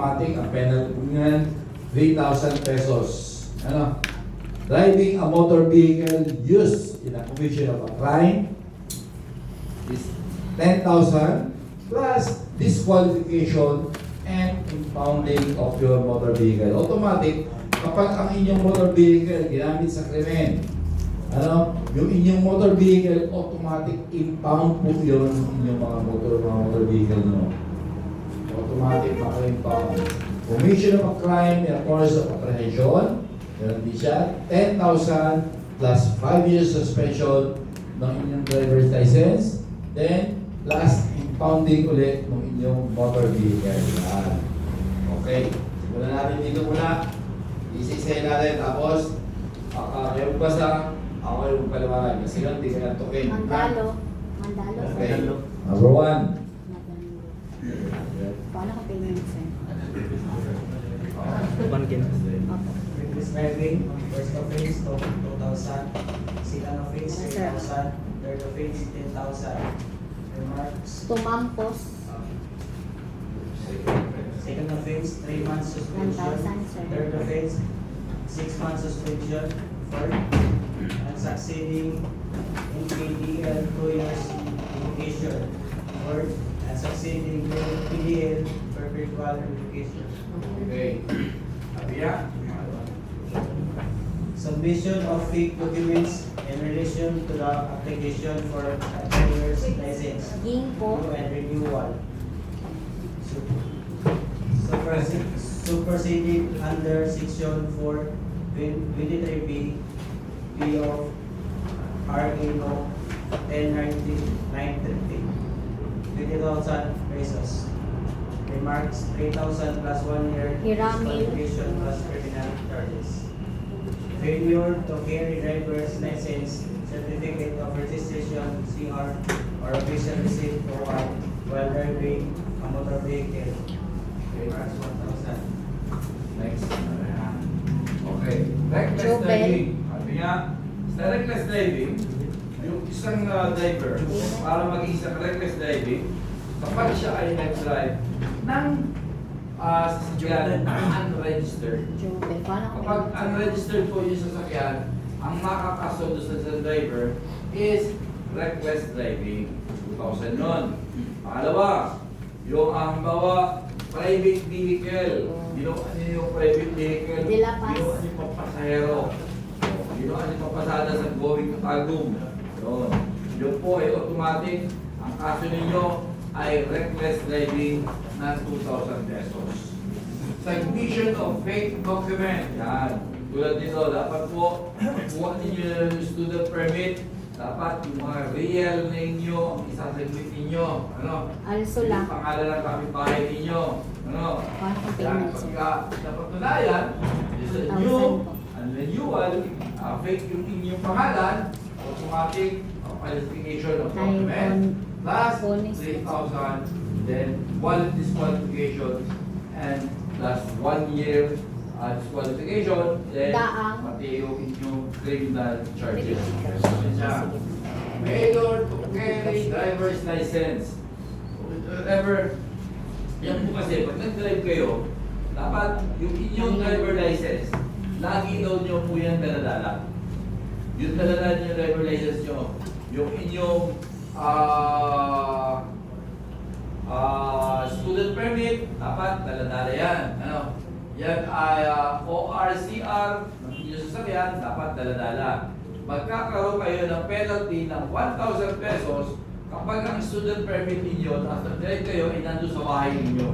automatic ang penalty niyan 3,000 pesos. Ano? Driving a motor vehicle used in a commission of a crime is 10,000 plus disqualification and impounding of your motor vehicle. Automatic, kapag ang inyong motor vehicle ginamit sa krimen, ano, yung inyong motor vehicle, automatic impound po yun inyong mga motor vehicle nyo. Automatic maka-impound. Commission of a crime in a course of apprehension, meron din siya, 10,000 plus 5 years suspension ng inyong driver's license, then last impounding ulit ng inyong motor vehicle. Yan. Okay. Simulan natin dito muna. Isisay natin. Tapos, kayo basa, ako yung paliwanag. Kasi lang, hindi ka natukin. Mandalo. Okay. Number 1. Paano ka payment, sir? Driving, first offense, 2,000. Second offense, 3,000. Third offense, 10,000. Remarks. Tumampos. Second offense, 3 months suspension. 1,000, sir. Third offense, 6 months suspension. Fourth, succeeding in PDL, 2 years education. Fourth, succeeding in PDL, perpetual education. Okay. Abia. Submission of fake documents in relation to the application for a driver's license. Gingko. New and renewal. Superseded under section 423B B of RA No 1090-930. 20,000 pesos. Remarks 3,000 plus 1 year Hiramil. disqualification plus criminal charges. Failure to carry driver's license, certificate of registration, CR, or official receipt for one while driving a motor vehicle. Remarks 1,000. Next. Okay. Reckless Jobel. driving. Sabi nga, sa reckless driving, yung isang driver, para maging isang reckless driving, kapag siya ay nag-drive ng sasakyan unregistered. Jobel. Paano ka Kapag payment, sir? unregistered po yung sasakyan, ang makakaso doon sa driver is reckless driving. 2,000 nun. Pangalawa, yung ang bawa private vehicle. Ano yung private vehicle? De La Paz. Yung papasahero. Yung papasada sa going to Tagum. Yun. Yun po ay automatic. Ang kaso ninyo ay reckless driving na 2,000 pesos. Submission of fake document. Yan. Tulad nito, dapat po, kuha ninyo yung student permit. Dapat yung mga real na inyo, ang isasaglit ninyo. Ano? Also Yung lang. pangalan ng kapitbahay ninyo. Ano? Paano ka Yan, payment, sir? pagka napatunayan, is a 1,000 new po. and renewal, fake yung inyong pangalan, automatic qualification of document, plus bonus. 3,000, then one disqualification, and plus 1 year disqualification, then Daang. pati yung inyong criminal charges. Sige. Failure to carry driver's license. Whatever, yan po kasi, pag nag-drive kayo, dapat yung inyong driver license, lagi daw nyo po yan daladala. Yung daladala nyo yung driver license nyo, yung inyong student permit, dapat daladala yan. Ano? Yan ay ORCR ng inyong sasakyan, dapat daladala. Magkakaroon kayo ng penalty ng 1,000 pesos kapag ang student permit ninyo, tapos nag-drive kayo, ay nandun sa bahay ninyo.